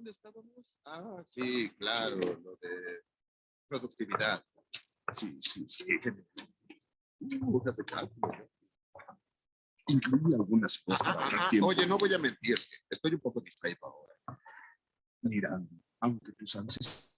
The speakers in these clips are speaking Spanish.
¿Dónde estábamos? Ah, sí, claro, lo de productividad. Sí, sí, sí. Hojas de cálculo. Incluye algunas cosas para ahorrar tiempo. Oye, no voy a mentirte. Estoy un poco distraído ahora. Mira, aunque tus avances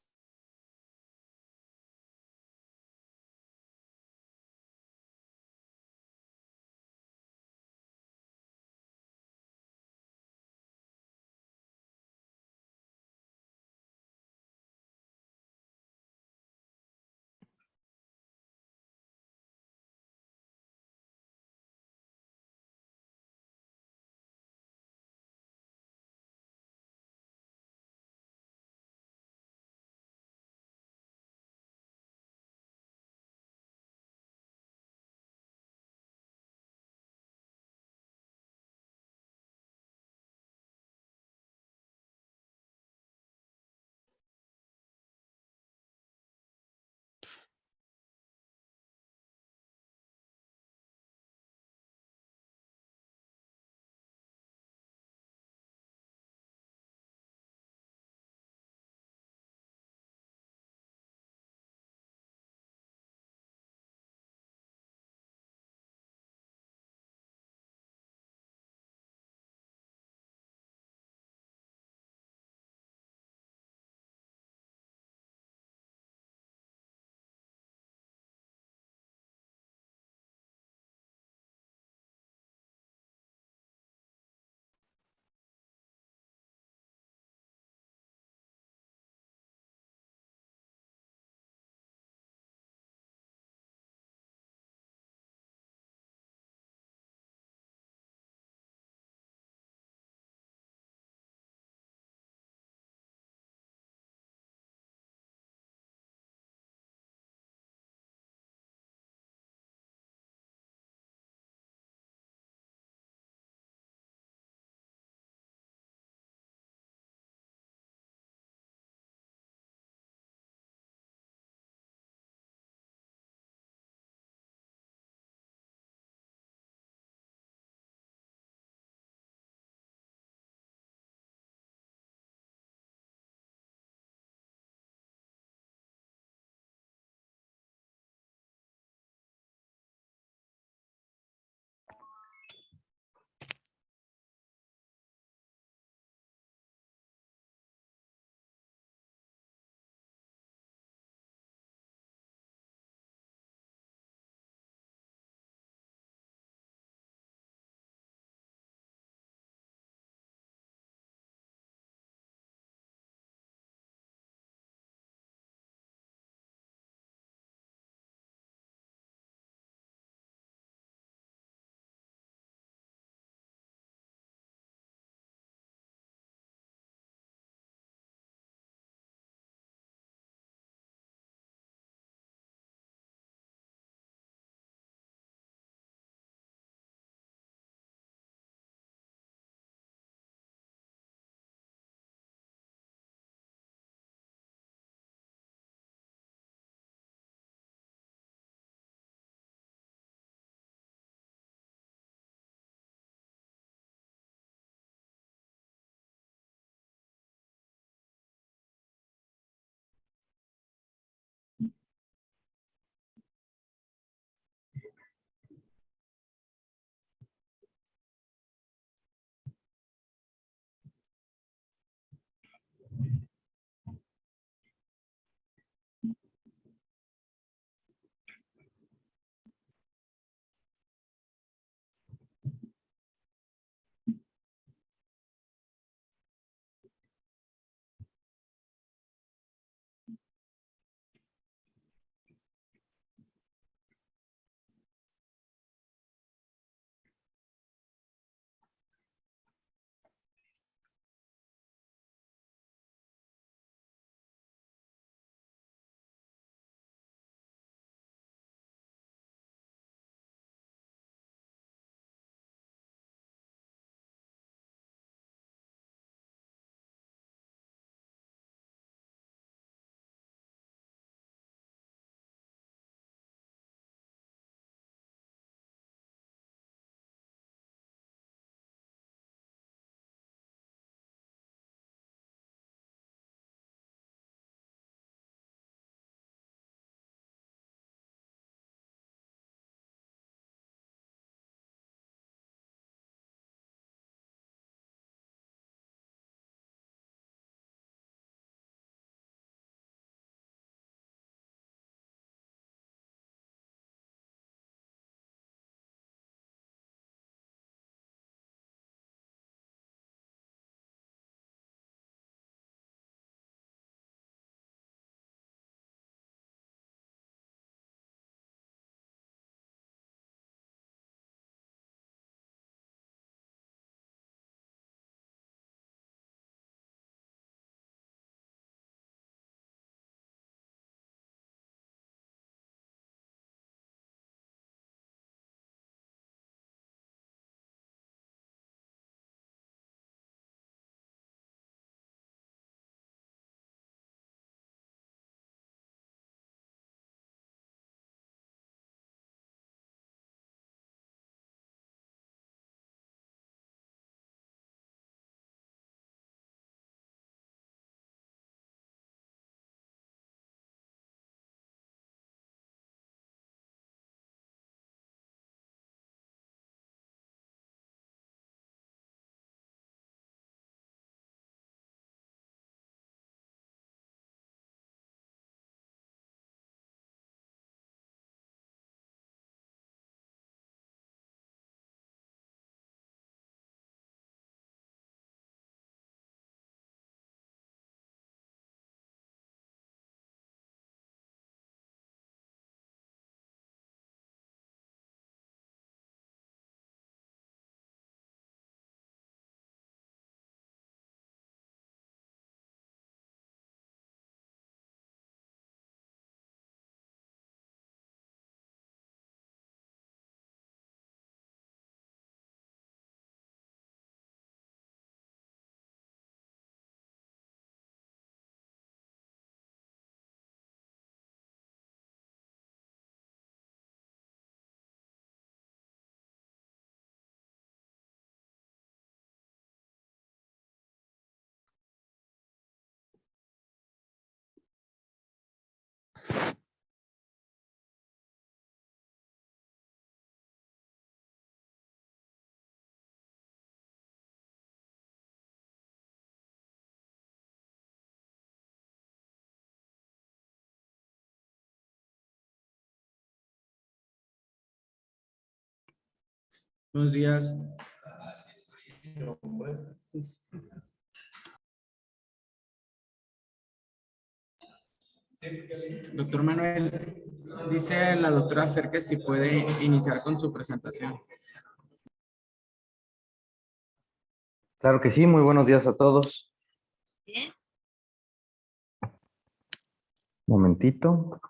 Buenos días. Doctor Manuel, dice la doctora Fer que si puede iniciar con su presentación. Claro que sí, muy buenos días a todos. Bien. Momentito.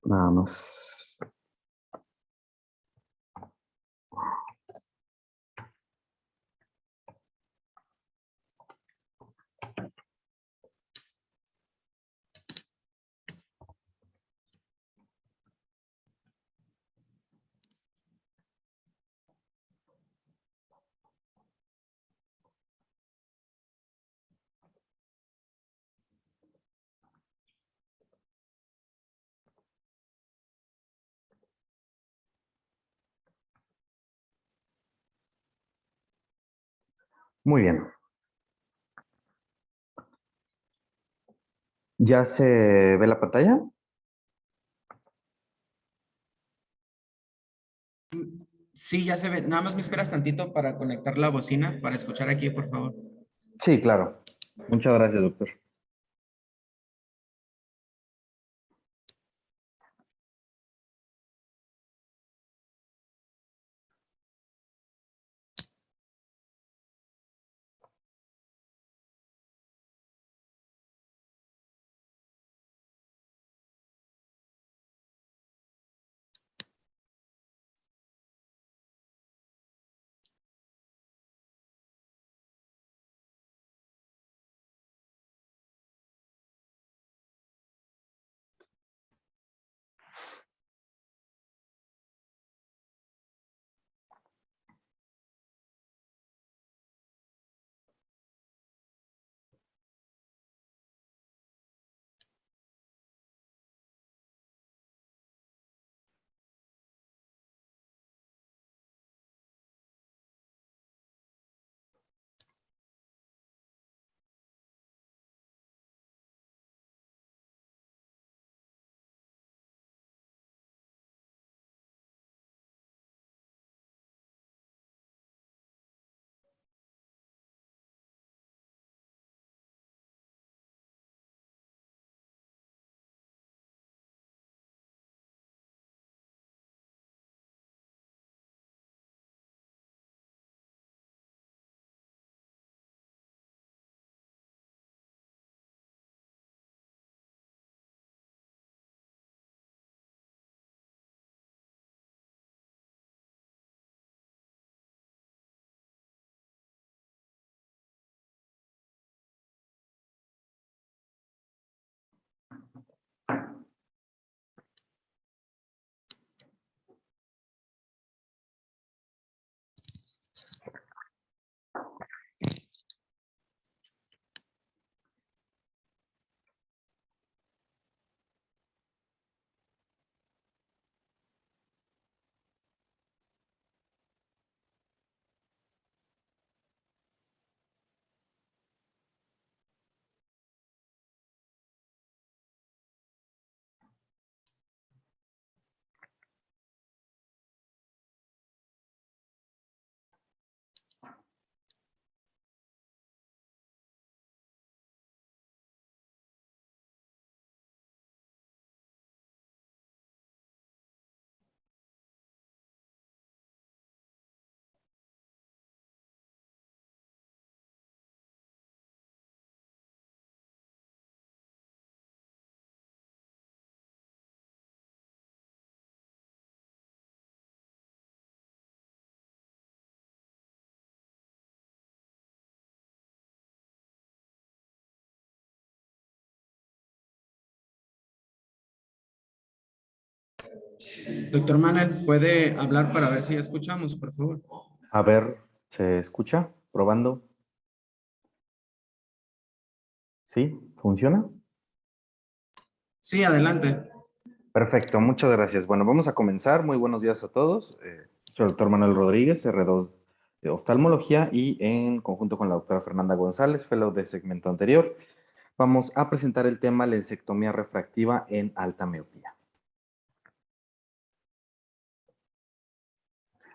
Nada más. Muy bien. ¿Ya se ve la pantalla? Sí, ya se ve. Nada más me esperas tantito para conectar la bocina para escuchar aquí, por favor. Sí, claro. Muchas gracias, doctor. Doctor Manuel, ¿puede hablar para ver si escuchamos, por favor? A ver, ¿se escucha? Probando. ¿Sí? ¿Funciona? Sí, adelante. Perfecto, muchas gracias. Bueno, vamos a comenzar. Muy buenos días a todos. Soy el doctor Manuel Rodríguez, R2 de oftalmología y en conjunto con la doctora Fernanda González, fellow de segmento anterior. Vamos a presentar el tema lensectomía refractiva en alta miopía.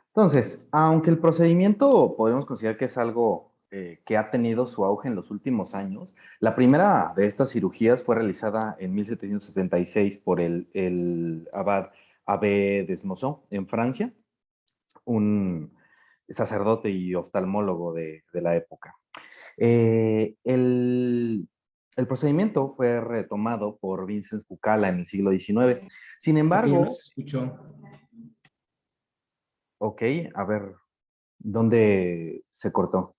Entonces, aunque el procedimiento podemos considerar que es algo que ha tenido su auge en los últimos años, la primera de estas cirugías fue realizada en 1776 por el abad Abbé Desmosón en Francia, un sacerdote y oftalmólogo de la época. El procedimiento fue retomado por Vincent Fucala en el siglo XIX. Sin Creo que ya no embargo, se escuchó. ok, a ver, ¿dónde se cortó?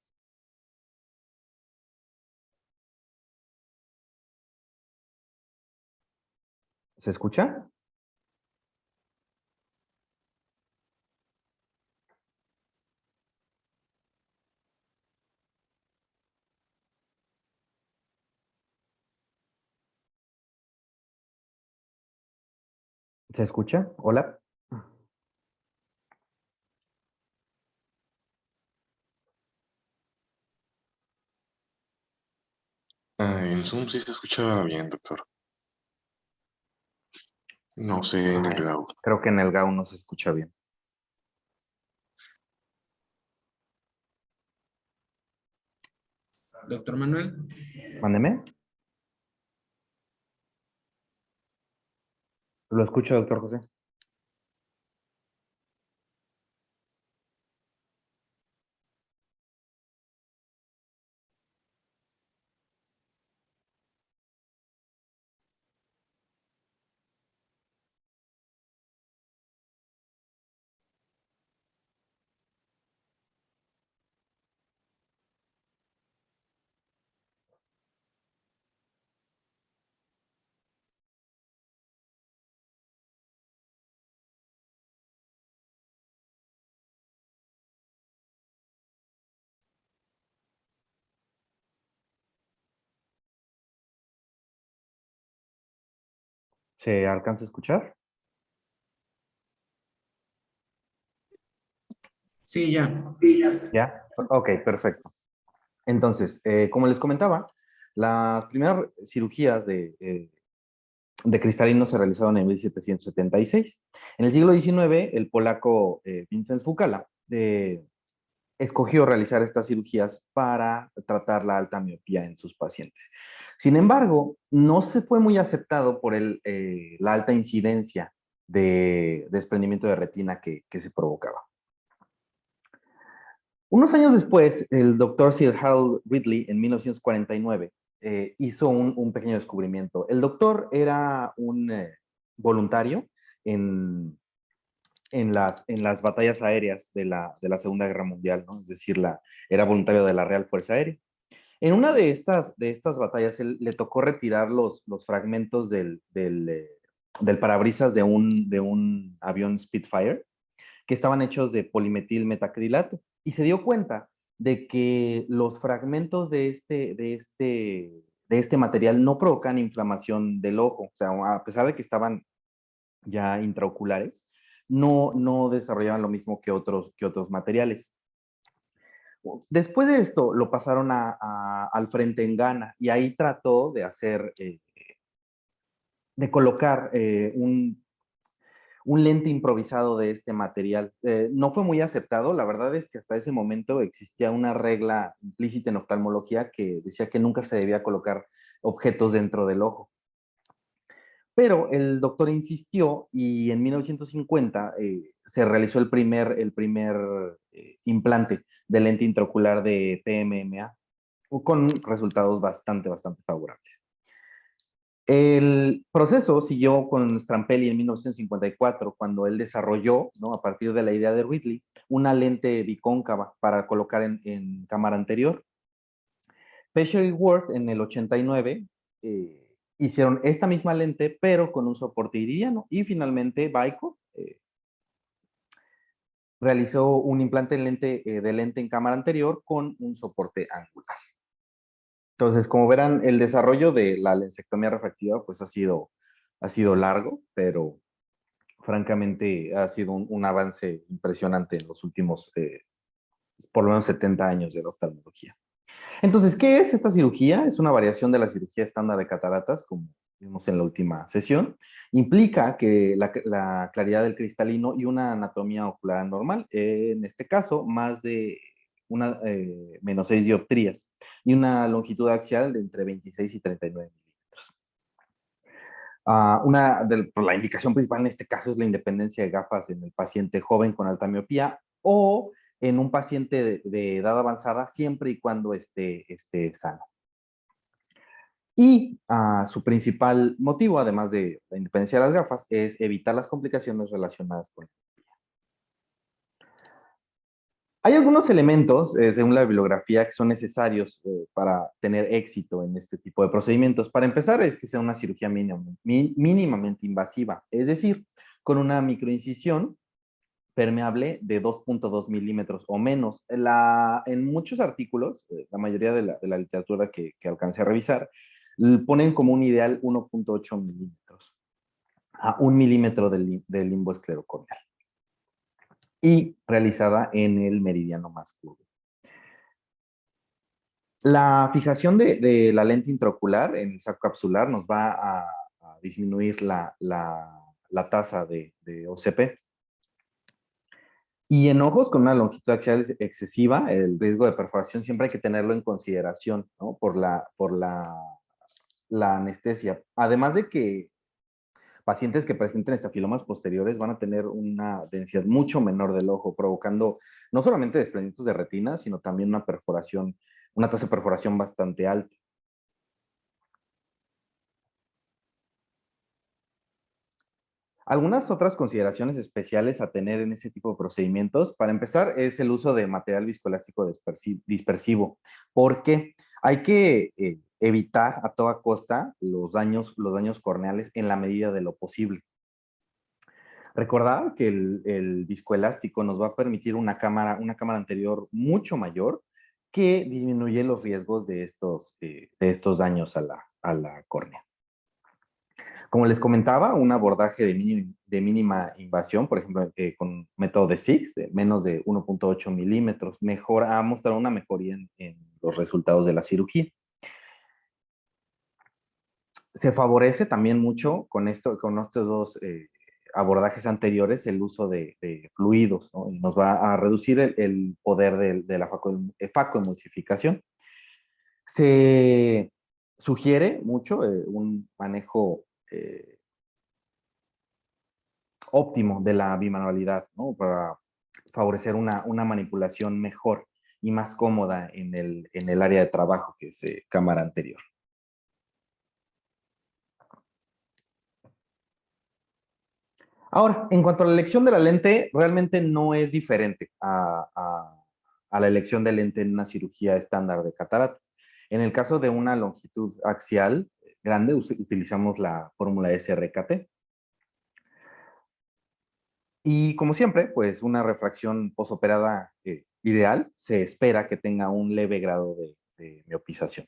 ¿Se escucha? ¿Se escucha? Hola. En Zoom sí se escuchaba bien, doctor. No sé en el GAU. Creo que en el GAU no se escucha bien. Doctor Manuel. Mándeme. Lo escucho, doctor José. ¿Se alcanza a escuchar? Sí, ya. ¿Ya? Ok, perfecto. Entonces, como les comentaba, las primeras cirugías de cristalino se realizaron en 1776. En el siglo XIX, el polaco Vincent Fucala escogió realizar estas cirugías para tratar la alta miopía en sus pacientes. Sin embargo, no se fue muy aceptado por la alta incidencia de desprendimiento de retina que se provocaba. Unos años después, el doctor Sir Harold Ridley, en 1949, hizo un pequeño descubrimiento. El doctor era un voluntario en, en las batallas aéreas de la Segunda Guerra Mundial, ¿no? Es decir, era voluntario de la Real Fuerza Aérea. En una de estas batallas, él le tocó retirar los fragmentos del parabrisas de un avión Spitfire que estaban hechos de polimetil metacrilato y se dio cuenta de que los fragmentos de este material no provocan inflamación del ojo, o sea, a pesar de que estaban ya intraoculares, no desarrollaban lo mismo que otros materiales. Después de esto lo pasaron al frente en Ghana y ahí trató de hacer, de colocar un lente improvisado de este material. No fue muy aceptado, la verdad es que hasta ese momento existía una regla implícita en oftalmología que decía que nunca se debía colocar objetos dentro del ojo. Pero el doctor insistió y en 1950 se realizó el primer implante de lente intraocular de PMMA con resultados bastante favorables. El proceso siguió con Strampelli en 1954, cuando él desarrolló, ¿no? A partir de la idea de Ridley, una lente bicóncava para colocar en cámara anterior. Pesher y Worth en el 89 hicieron esta misma lente, pero con un soporte iridiano. Y finalmente Baico realizó un implante de lente en cámara anterior con un soporte angular. Entonces, como verán, el desarrollo de la lensectomía refractiva pues ha sido largo, pero francamente ha sido un avance impresionante en los últimos, por lo menos 70 años de la oftalmología. Entonces, ¿qué es esta cirugía? Es una variación de la cirugía estándar de cataratas, como vimos en la última sesión. Implica que la claridad del cristalino y una anatomía ocular normal, en este caso, más de menos 6 dioptrías y una longitud axial de entre 26 y 39 milímetros. La indicación principal en este caso es la independencia de gafas en el paciente joven con alta miopía o en un paciente de edad avanzada, siempre y cuando esté sano. Y su principal motivo, además de la independencia de las gafas, es evitar las complicaciones relacionadas con. Hay algunos elementos, según la bibliografía, que son necesarios para tener éxito en este tipo de procedimientos. Para empezar, es que sea una cirugía mínimamente invasiva, es decir, con una microincisión permeable de 2.2 milímetros o menos. En muchos artículos, la mayoría de la literatura que alcancé a revisar, ponen como un ideal 1.8 milímetros a 1 milímetro del limbo esclerocorneal y realizada en el meridiano más curvo. La fijación de la lente intraocular en el saco capsular nos va a disminuir la tasa de OCP. Y en ojos con una longitud axial excesiva, el riesgo de perforación siempre hay que tenerlo en consideración, ¿no? Por la anestesia. Además de que pacientes que presenten estafilomas posteriores van a tener una densidad mucho menor del ojo, provocando no solamente desprendimientos de retina, sino también una perforación, una tasa de perforación bastante alta. Algunas otras consideraciones especiales a tener en ese tipo de procedimientos, para empezar, es el uso de material viscoelástico dispersivo, porque hay que evitar a toda costa los daños corneales en la medida de lo posible. Recordar que el viscoelástico nos va a permitir una cámara anterior mucho mayor que disminuye los riesgos de estos daños a la córnea. Como les comentaba, un abordaje de mínima invasión, por ejemplo, con método de SIX, de menos de 1.8 milímetros, ha mostrado una mejoría en los resultados de la cirugía. Se favorece también mucho con estos dos abordajes anteriores el uso de fluidos, ¿no? Y nos va a reducir el poder de la facoemulsificación. Se sugiere mucho un manejo óptimo de la bimanualidad, ¿no? Para favorecer una manipulación mejor y más cómoda en el área de trabajo, que es cámara anterior. Ahora, en cuanto a la elección de la lente, realmente no es diferente a la elección de lente en una cirugía estándar de cataratas. En el caso de una longitud axial grande, utilizamos la fórmula SRKT. Y como siempre, pues una refracción posoperada ideal se espera que tenga un leve grado de miopización.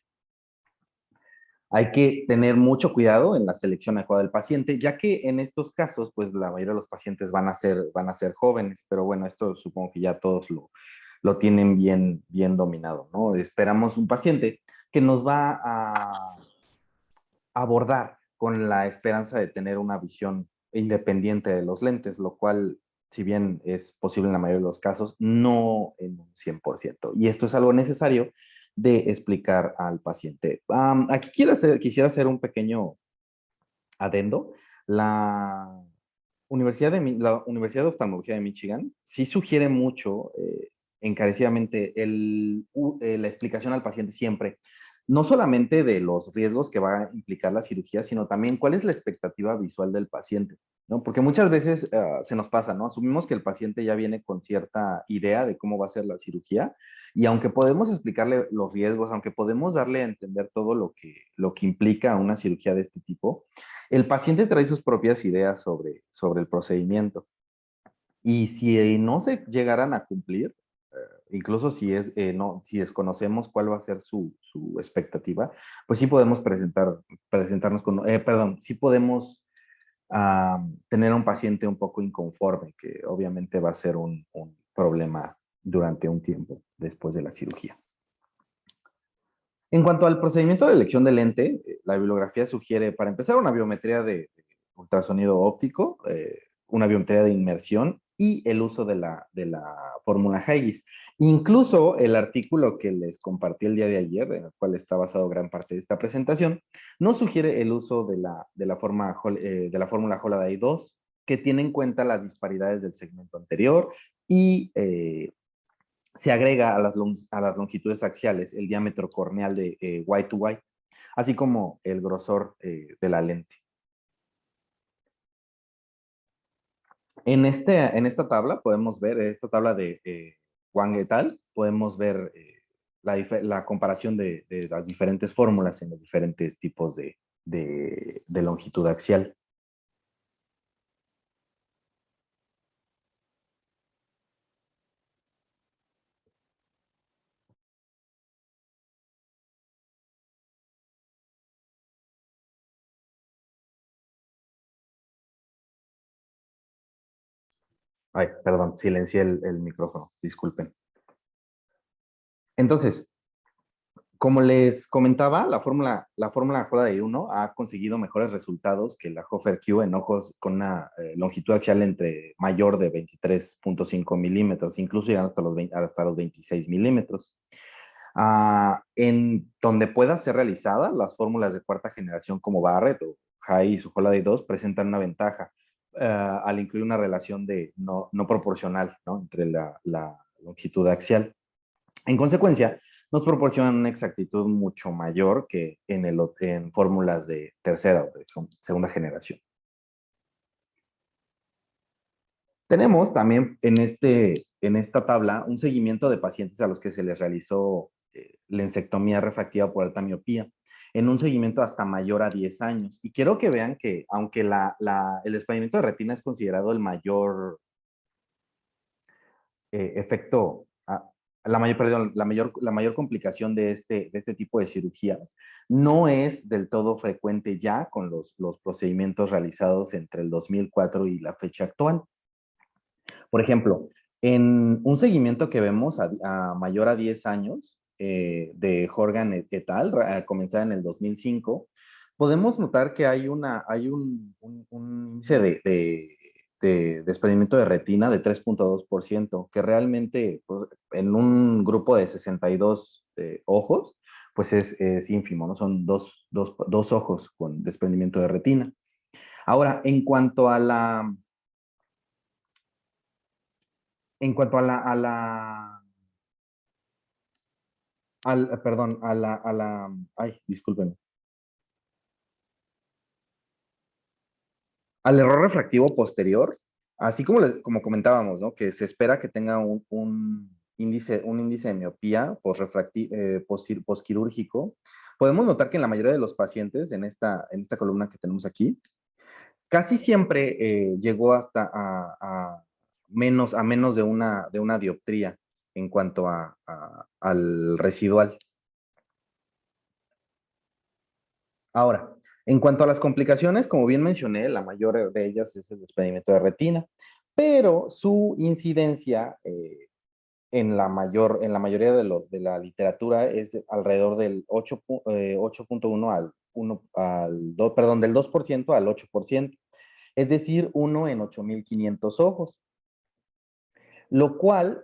Hay que tener mucho cuidado en la selección adecuada del paciente, ya que en estos casos, pues la mayoría de los pacientes van a ser jóvenes, pero bueno, esto supongo que ya todos lo tienen bien dominado, ¿no? Esperamos un paciente que nos va a abordar con la esperanza de tener una visión independiente de los lentes, lo cual, si bien es posible en la mayoría de los casos, no en un 100%. Y esto es algo necesario de explicar al paciente. Aquí quisiera hacer un pequeño adendo. La la Universidad de Oftalmología de Michigan sí sugiere mucho, encarecidamente, la explicación al paciente siempre, no solamente de los riesgos que va a implicar la cirugía, sino también cuál es la expectativa visual del paciente, ¿no? Porque muchas veces se nos pasa, ¿no? Asumimos que el paciente ya viene con cierta idea de cómo va a ser la cirugía y aunque podemos explicarle los riesgos, aunque podemos darle a entender todo lo que implica una cirugía de este tipo, el paciente trae sus propias ideas sobre el procedimiento. Y si no se llegaran a cumplir, incluso si desconocemos cuál va a ser su expectativa, pues sí podemos presentarnos sí podemos tener a un paciente un poco inconforme, que obviamente va a ser un problema durante un tiempo después de la cirugía. En cuanto al procedimiento de elección de lente, la bibliografía sugiere, para empezar, una biometría de ultrasonido óptico, una biometría de inmersión y el uso de la fórmula Haigis. Incluso el artículo que les compartí el día de ayer, en el cual está basado gran parte de esta presentación, nos sugiere el uso de la fórmula Holaday 2, que tiene en cuenta las disparidades del segmento anterior y se agrega a las longitudes axiales el diámetro corneal de white to white, así como el grosor de la lente. En esta tabla podemos ver, esta tabla de Wang et al, podemos ver la comparación de las diferentes fórmulas en los diferentes tipos de longitud axial. Ay, perdón, silencié el micrófono, disculpen. Entonces, como les comentaba, la fórmula Holaday 1 ha conseguido mejores resultados que la Hofer Q en ojos con una longitud axial entre mayor de 23.5 milímetros, incluso llegando hasta los 26 milímetros. En donde pueda ser realizada, las fórmulas de cuarta generación como Barrett o Hayes o Holaday 2 presentan una ventaja al incluir una relación de no proporcional, ¿no?, entre la longitud axial. En consecuencia, nos proporcionan una exactitud mucho mayor que en fórmulas de tercera o de segunda generación. Tenemos también en esta tabla un seguimiento de pacientes a los que se les realizó lensectomía refractiva por alta miopía, en un seguimiento hasta mayor a 10 años. Y quiero que vean que, aunque el desprendimiento de retina es considerado el mayor efecto, la mayor complicación de este tipo de cirugías, no es del todo frecuente ya con los procedimientos realizados entre el 2004 y la fecha actual. Por ejemplo, en un seguimiento que vemos a mayor a 10 años de Horgan et al, comenzada en el 2005, podemos notar que hay un índice de desprendimiento de retina de 3.2%, que realmente pues, en un grupo de 62 ojos, pues es ínfimo, ¿no? Son dos ojos con desprendimiento de retina. Ahora, en cuanto a la perdón, ay, disculpen. Al error refractivo posterior, así como comentábamos, ¿no?, que se espera que tenga un índice de miopía posquirúrgico, podemos notar que en la mayoría de los pacientes, en esta columna que tenemos aquí, casi siempre llegó hasta a menos de una dioptría en cuanto al residual. Ahora, en cuanto a las complicaciones, como bien mencioné, la mayor de ellas es el desprendimiento de retina, pero su incidencia en la mayoría de la literatura es alrededor del 8.1 del 2% al 8%, es decir, 1 en 8.500 ojos, lo cual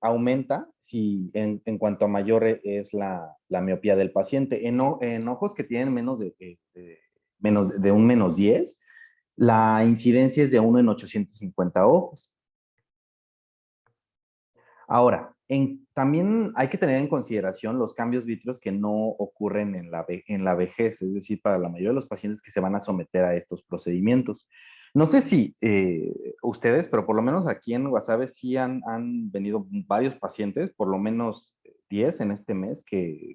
aumenta en cuanto a mayor es la miopía del paciente. En ojos que tienen menos de un -10, la incidencia es de 1 en 850 ojos. Ahora, también hay que tener en consideración los cambios vítreos que no ocurren en la vejez, es decir, para la mayoría de los pacientes que se van a someter a estos procedimientos. No sé si ustedes, pero por lo menos aquí en Guasave sí han venido varios pacientes, por lo menos 10 en este mes,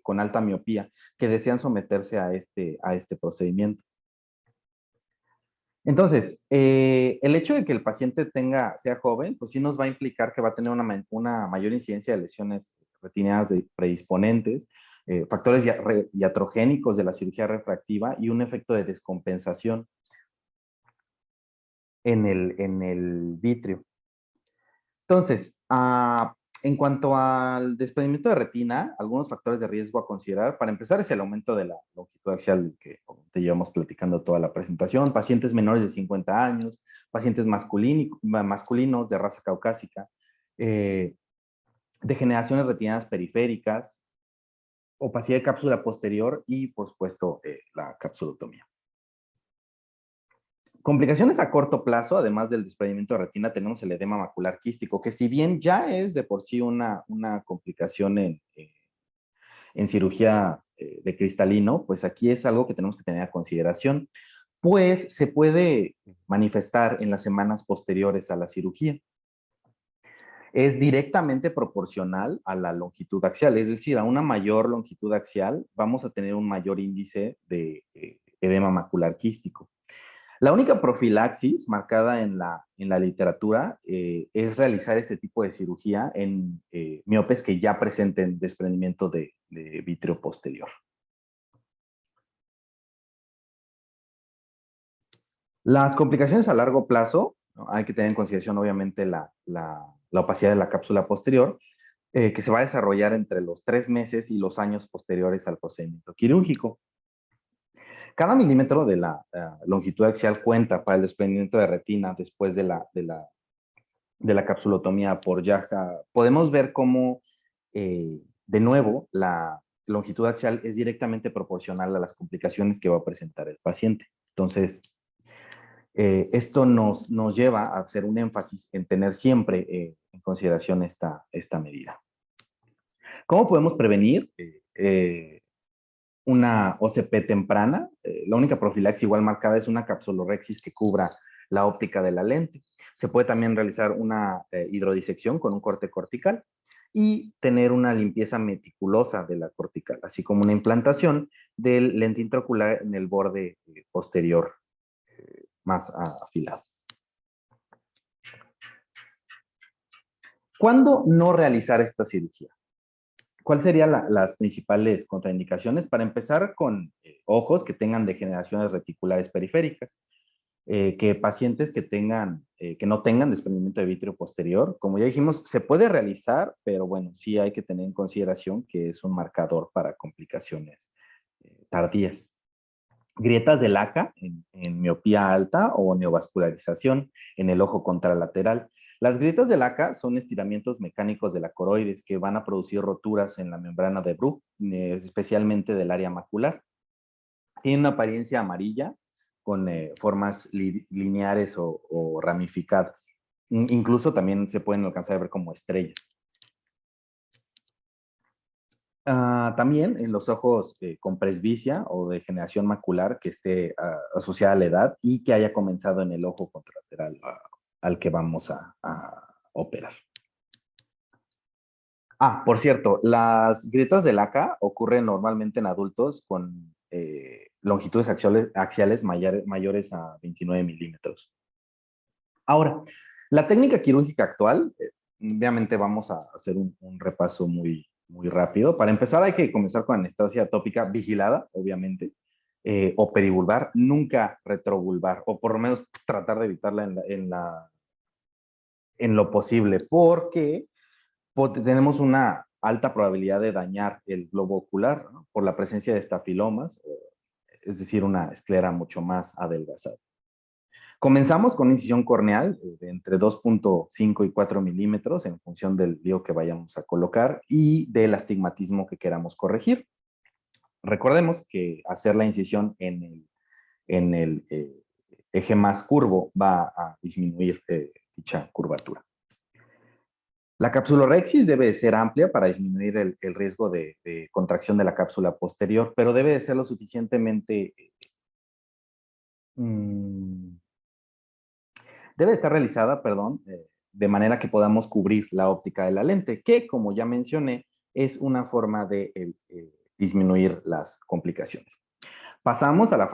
con alta miopía, que desean someterse a este procedimiento. Entonces, el hecho de que el paciente sea joven, pues sí nos va a implicar que va a tener una mayor incidencia de lesiones retinianas predisponentes, factores iatrogénicos de la cirugía refractiva y un efecto de descompensación en el vitrio. Entonces, En cuanto al desprendimiento de retina, algunos factores de riesgo a considerar, para empezar, es el aumento de la longitud axial que te llevamos platicando toda la presentación, pacientes menores de 50 años, pacientes masculinos de raza caucásica, degeneraciones retinianas periféricas, opacidad de cápsula posterior y, por supuesto, la capsulotomía. Complicaciones a corto plazo, además del desprendimiento de retina, tenemos el edema macular quístico, que si bien ya es de por sí una complicación en cirugía de cristalino, pues aquí es algo que tenemos que tener a consideración, pues se puede manifestar en las semanas posteriores a la cirugía. Es directamente proporcional a la longitud axial, es decir, a una mayor longitud axial vamos a tener un mayor índice de edema macular quístico. La única profilaxis marcada en la literatura es realizar este tipo de cirugía en miopes que ya presenten desprendimiento de vítreo posterior. Las complicaciones a largo plazo, ¿no? Hay que tener en consideración obviamente la opacidad de la cápsula posterior, que se va a desarrollar entre los 3 meses y los años posteriores al procedimiento quirúrgico. Cada milímetro de la longitud axial cuenta para el desprendimiento de retina después de la capsulotomía por Yaja. Podemos ver cómo, de nuevo, la longitud axial es directamente proporcional a las complicaciones que va a presentar el paciente. Entonces, esto nos lleva a hacer un énfasis en tener siempre en consideración esta medida. ¿Cómo podemos prevenir una OCP temprana? La única profilaxis igual marcada es una capsulorhexis que cubra la óptica de la lente. Se puede también realizar una hidrodisección con un corte cortical y tener una limpieza meticulosa de la cortical, así como una implantación del lente intraocular en el borde posterior más afilado. ¿Cuándo no realizar esta cirugía? ¿Cuáles serían las principales contraindicaciones? Para empezar, con ojos que tengan degeneraciones reticulares periféricas, que pacientes que no tengan desprendimiento de vítreo posterior, como ya dijimos, se puede realizar, pero bueno, sí hay que tener en consideración que es un marcador para complicaciones tardías. Grietas de laca en miopía alta o neovascularización en el ojo contralateral. Las grietas de laca son estiramientos mecánicos de la coroides que van a producir roturas en la membrana de Bruch, especialmente del área macular. Tiene una apariencia amarilla con formas lineares o ramificadas. Incluso también se pueden alcanzar a ver como estrellas. También en los ojos con presbicia o degeneración macular que esté asociada a la edad y que haya comenzado en el ojo contralateral al que vamos a operar. Por cierto, las grietas de laca ocurren normalmente en adultos con longitudes axiales mayores a 29 milímetros. Ahora, la técnica quirúrgica actual, obviamente vamos a hacer un repaso muy rápido. Para empezar, hay que comenzar con anestesia tópica vigilada, obviamente, o perivulvar, nunca retrovulvar, o por lo menos tratar de evitarla en lo posible, porque tenemos una alta probabilidad de dañar el globo ocular, ¿no? Por la presencia de estafilomas, es decir, una esclera mucho más adelgazada. Comenzamos con una incisión corneal de entre 2.5 y 4 milímetros en función del lío que vayamos a colocar y del astigmatismo que queramos corregir. Recordemos que hacer la incisión en el eje más curvo va a disminuir dicha curvatura. La capsulorhexis debe de ser amplia para disminuir el riesgo de contracción de la cápsula posterior, pero debe de ser lo suficientemente debe estar realizada, de manera que podamos cubrir la óptica de la lente, que, como ya mencioné, es una forma de disminuir las complicaciones. Pasamos a la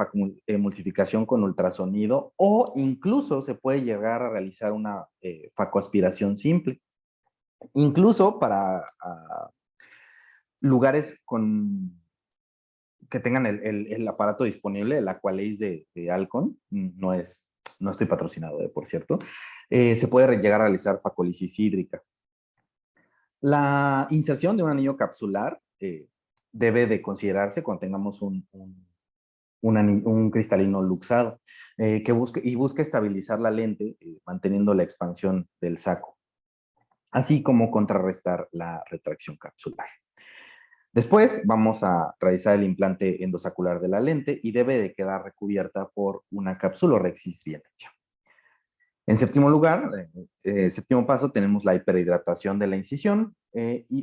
emulsificación con ultrasonido o incluso se puede llegar a realizar una facoaspiración simple. Incluso para lugares que tengan el aparato disponible, el Aqualase de Alcon, no estoy patrocinado, por cierto, se puede llegar a realizar facolisis hídrica. La inserción de un anillo capsular debe de considerarse cuando tengamos un cristalino luxado que busca estabilizar la lente manteniendo la expansión del saco, así como contrarrestar la retracción capsular. Después vamos a realizar el implante endosacular de la lente y debe de quedar recubierta por una capsulorhexis bien hecha. En séptimo lugar, séptimo paso, tenemos la hiperhidratación de la incisión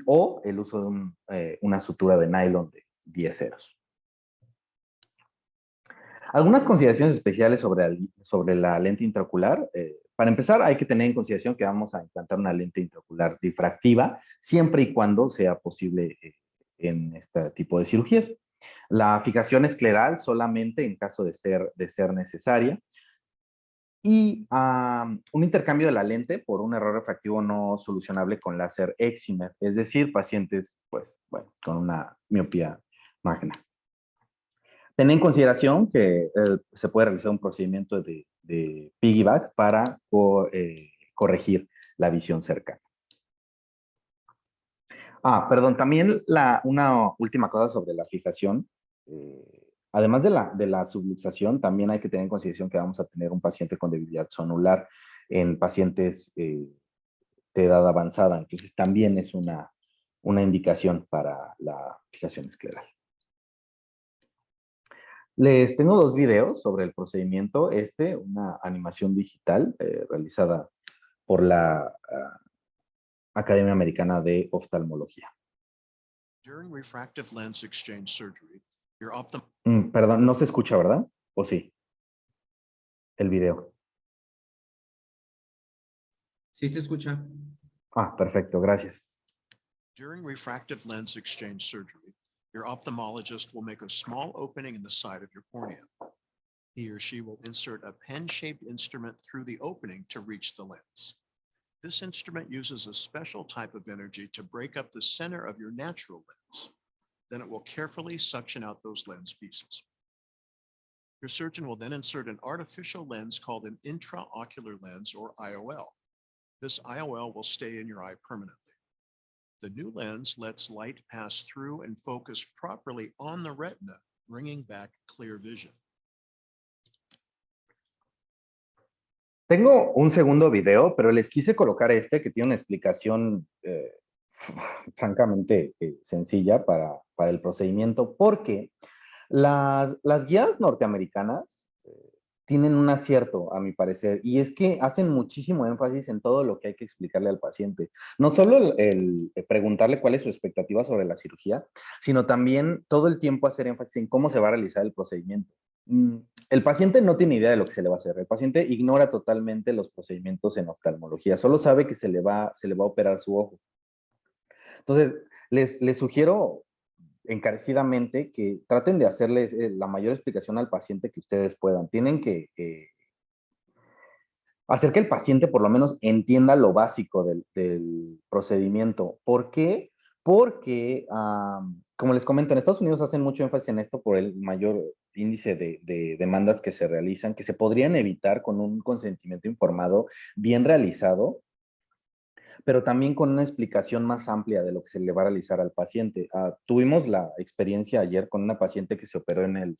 o el uso de una sutura de nylon de 10 ceros. Algunas consideraciones especiales sobre la lente intraocular. Para empezar, hay que tener en consideración que vamos a implantar una lente intraocular difractiva, siempre y cuando sea posible en este tipo de cirugías. La fijación escleral solamente en caso de ser necesaria. Y un intercambio de la lente por un error refractivo no solucionable con láser excimer, es decir, pacientes, pues, bueno, con una miopía magna. Ten en consideración que se puede realizar un procedimiento de piggyback para corregir la visión cercana. Perdón, también una última cosa sobre la fijación. Además de la subluxación, también hay que tener en consideración que vamos a tener un paciente con debilidad zonular en pacientes de edad avanzada. Entonces, también es una indicación para la fijación escleral. Les tengo dos videos sobre el procedimiento. Una animación digital realizada por la Academia Americana de Oftalmología. During refractive lens exchange surgery, your Perdón, no se escucha, ¿verdad? ¿O sí? El video. Sí se escucha. Perfecto, gracias. During refractive lens exchange surgery, your ophthalmologist will make a small opening in the side of your cornea. He or she will insert a pen-shaped instrument through the opening to reach the lens. This instrument uses a special type of energy to break up the center of your natural lens. Then it will carefully suction out those lens pieces. Your surgeon will then insert an artificial lens called an intraocular lens, or IOL. This IOL will stay in your eye permanently. The new lens lets light pass through and focus properly on the retina, bringing back clear vision. Tengo un segundo video, pero les quise colocar que tiene una explicación francamente sencilla para el procedimiento, porque las guías norteamericanas tienen un acierto, a mi parecer, y es que hacen muchísimo énfasis en todo lo que hay que explicarle al paciente. No solo el preguntarle cuál es su expectativa sobre la cirugía, sino también todo el tiempo hacer énfasis en cómo se va a realizar el procedimiento. El paciente no tiene idea de lo que se le va a hacer. El paciente ignora totalmente los procedimientos en oftalmología. Solo sabe que se le va a operar su ojo. Entonces, les sugiero encarecidamente que traten de hacerles la mayor explicación al paciente que ustedes puedan. Tienen que hacer que el paciente por lo menos entienda lo básico del procedimiento. ¿Por qué? Porque, como les comento, en Estados Unidos hacen mucho énfasis en esto por el mayor índice de demandas que se realizan, que se podrían evitar con un consentimiento informado bien realizado, pero también con una explicación más amplia de lo que se le va a realizar al paciente. Tuvimos la experiencia ayer con una paciente que se operó en el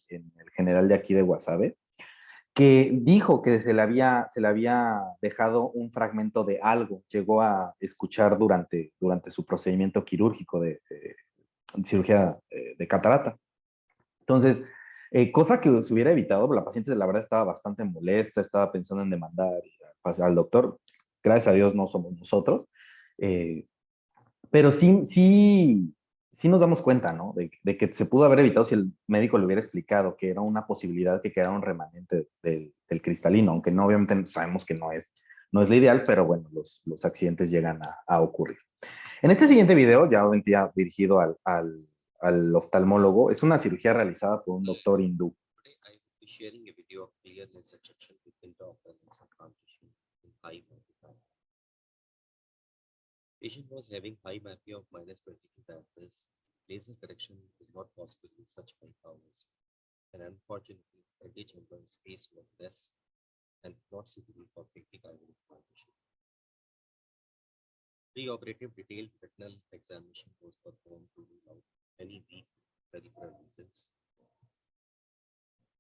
general de aquí de Guasave, que dijo que se le había dejado un fragmento de algo. Llegó a escuchar durante su procedimiento quirúrgico de cirugía de catarata. Entonces, cosa que se hubiera evitado, la paciente la verdad estaba bastante molesta, estaba pensando en demandar al doctor. Gracias a Dios no somos nosotros. Pero sí nos damos cuenta, ¿no? De que se pudo haber evitado si el médico le hubiera explicado que era una posibilidad que quedara un remanente del cristalino, aunque no, obviamente sabemos que no es lo ideal, pero bueno, los accidentes llegan a ocurrir. En este siguiente video, ya dirigido al oftalmólogo, es una cirugía realizada por un doctor hindú. I will be sharing a video of clear lens extraction with intraocular lens implantation in high myopia. Patient was having high myopia of -22 diopters. Laser correction is not possible in such high powers, and unfortunately, anti-chamber space was less and not suitable for phakic IOL implantation. Preoperative detailed retinal examination was performed to rule out any weak peripheral lesions.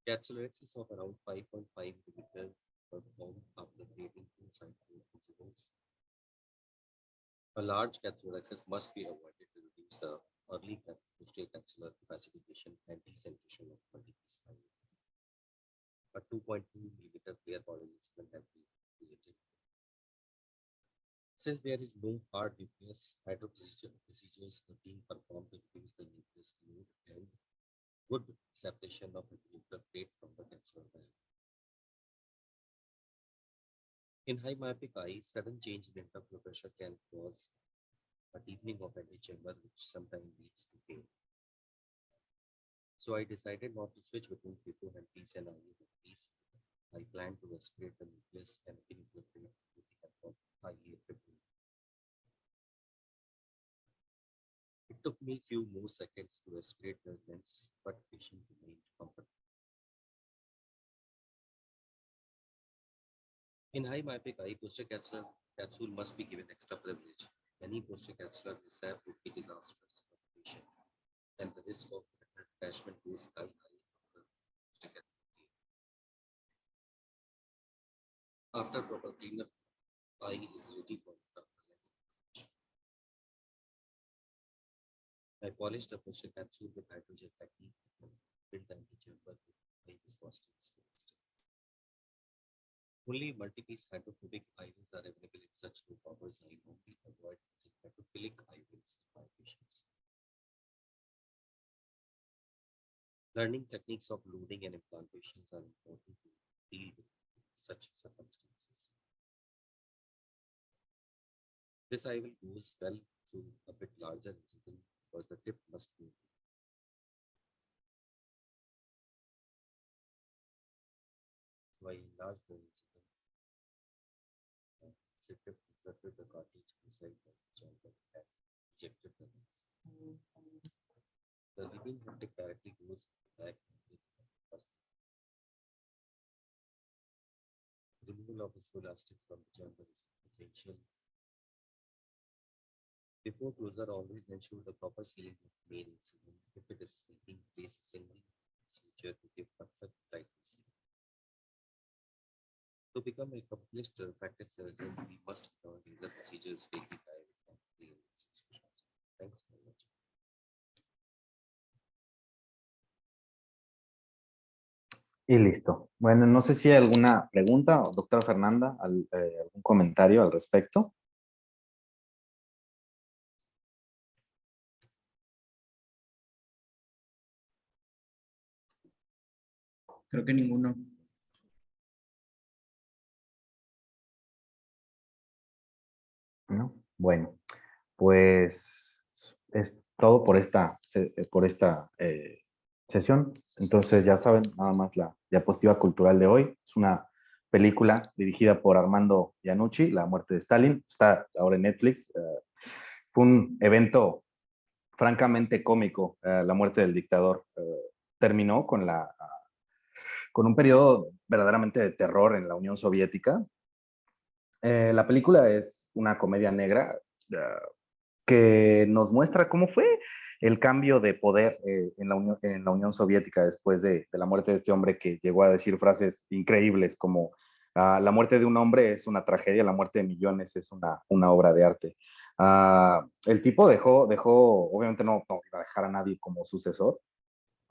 Capsulolysis of around 5.5 millimeter performed after creating two cyclic incidents. A large capsulolysis must be avoided to reduce the early posterior capsular opacification and decentration of multipiece iron. A 2.2 millimeter clear body incident has been created. Since there is no hard nucleus, procedures are being performed to reduce the nucleus load and good separation of the nuclear plate from the capsular band. In high myopic eye, sudden change in intraocular pressure can cause a deepening of antechamber, which sometimes leads to pain. So I decided not to switch between FIPO and piece and piece. I plan to aspirate the nucleus and the nuclear plate with the help of IE equipment. It took me few more seconds to aspirate the lens, but patient remained comfortable. In high myopic eye, posterior capsule must be given extra privilege. Any posterior capsular mishap would be disastrous for the patient, and the risk of attachment goes sky high after proper cleanup, eye is ready for the lens. I polished the posterior capsule with hydrogel technique and built the antechamber with high viscosity. Only multipiece hydrophobic IVs are available in such low powers. I only avoid using hydrophilic IVs in my patients. Learning techniques of loading and implantations are important to deal with such circumstances. This IVL goes well to a bit larger incision because the tip must move. So I enlarge the incision. Tip inserted the cartridge inside the chamber and ejected the lens. The leading tip directly goes back into the first. Removal of viscoelastics from the chamber is essential. Before closure, always ensure the proper sealing of main incision. If it is sleeping, place a single suture to give perfect tightness. To become a accomplished effective surgeon, we must learn the procedures daily diet and clear institutions. Thanks so much. Y listo. Bueno, no sé si hay alguna pregunta, doctora Fernanda, algún comentario al respecto. Creo que ninguno. ¿No? Bueno, pues es todo por esta sesión. Entonces ya saben, nada más la diapositiva cultural de hoy. Es una película dirigida por Armando Iannucci, La muerte de Stalin. Está ahora en Netflix. Fue un evento francamente cómico, la muerte del dictador. Terminó con un periodo verdaderamente de terror en la Unión Soviética. La película es una comedia negra que nos muestra cómo fue el cambio de poder en la Unión Soviética después de la muerte de este hombre que llegó a decir frases increíbles como la muerte de un hombre es una tragedia, la muerte de millones es una obra de arte. El tipo dejó, obviamente no iba a dejar a nadie como sucesor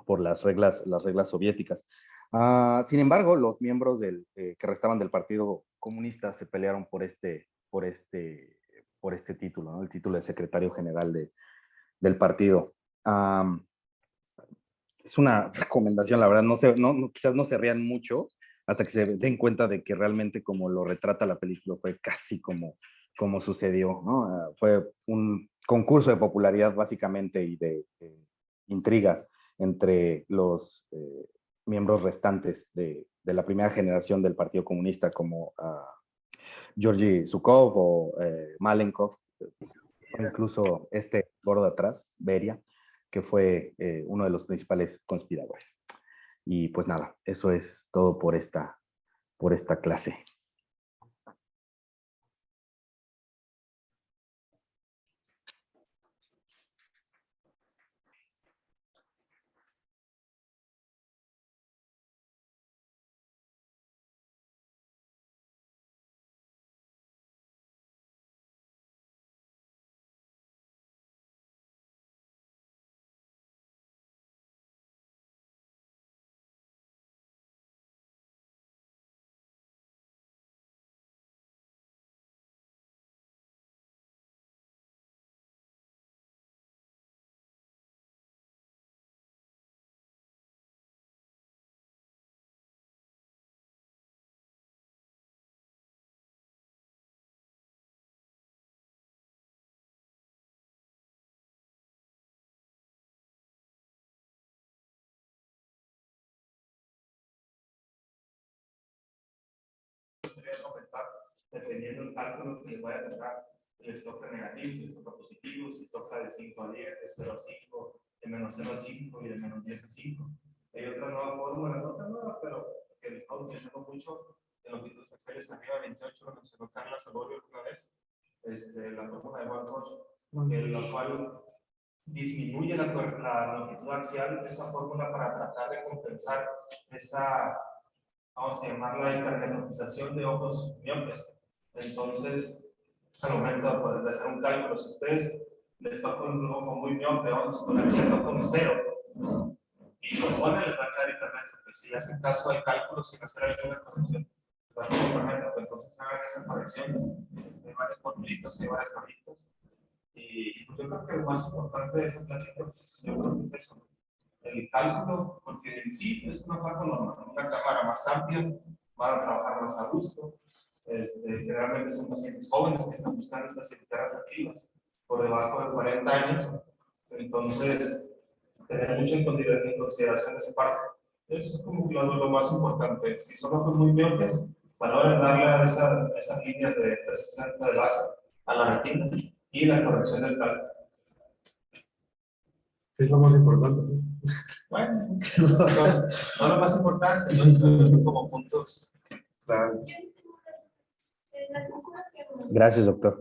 por las reglas soviéticas. Sin embargo, los miembros que restaban del Partido Comunista se pelearon por este título, ¿no? El título de secretario general del partido. Es una recomendación, la verdad, quizás no se rían mucho hasta que se den cuenta de que realmente como lo retrata la película fue casi como sucedió, ¿no? Fue un concurso de popularidad básicamente y de intrigas entre los miembros restantes de la primera generación del Partido Comunista como Georgy Zhukov o Malenkov, o incluso este gordo de atrás, Beria, que fue uno de los principales conspiradores. Y pues nada, eso es todo por esta clase. dependiendo del cálculo que les vaya a tocar, les toca negativo, les toca positivo, si toca de 5 a 10, de 0 a 5, de menos 0 a 5 y de menos 10 a 5. Hay otra nueva fórmula, no tan nueva, pero que le estamos utilizando mucho en longitudes axiales arriba de 28, lo mencionó Carla Solorio una vez, la fórmula de Van-Hoff, en la cual disminuye la longitud axial de esa fórmula para tratar de compensar esa, vamos a llamarla, hipermetropización de ojos miopes. Entonces, al momento de hacer un cálculo, si ustedes les toca un ojo muy miope, vamos a poner que le toca un 0, y lo ponen, les va a quedar hipermétrope. Si hacen caso al cálculo sin hacer alguna corrección, va a quedar hipermétrope. Entonces hagan esa corrección. Hay varias formulitas, hay varias tablitas. Y pues yo creo que lo más importante de ese plática, yo creo que es eso, el cálculo, porque en sí es una faja normal, una cámara más amplia, van a trabajar más a gusto. Generalmente son pacientes jóvenes que están buscando estas cirugías refractivas por debajo de 40 años, entonces tener mucho en consideración esa parte. Eso es como lo más importante. Si son ojos muy miopes, valoren darle a esas líneas de 360 de láser a la retina y la corrección del cálculo. Es lo más importante. Bueno, no lo más importante, no como puntos. Claro. Gracias, doctor.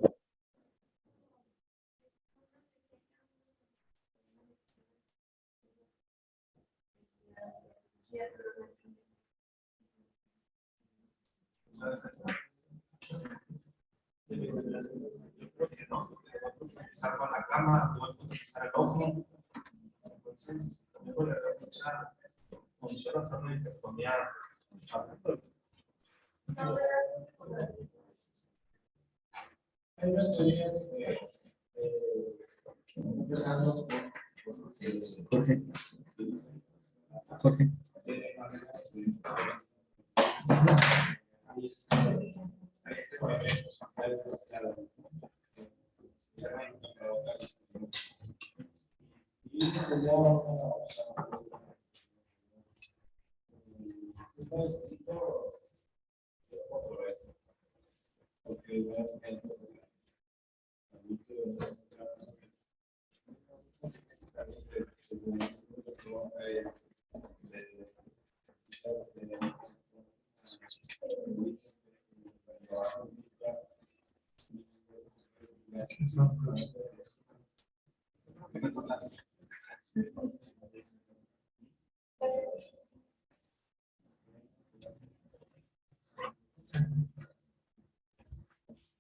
Yo creo que no, porque debemos utilizar con la cama, debemos utilizar el ojo. Entonces, también puede aprovechar, funciona hasta una interfonía. Hay una teoría Jorge. Jorge.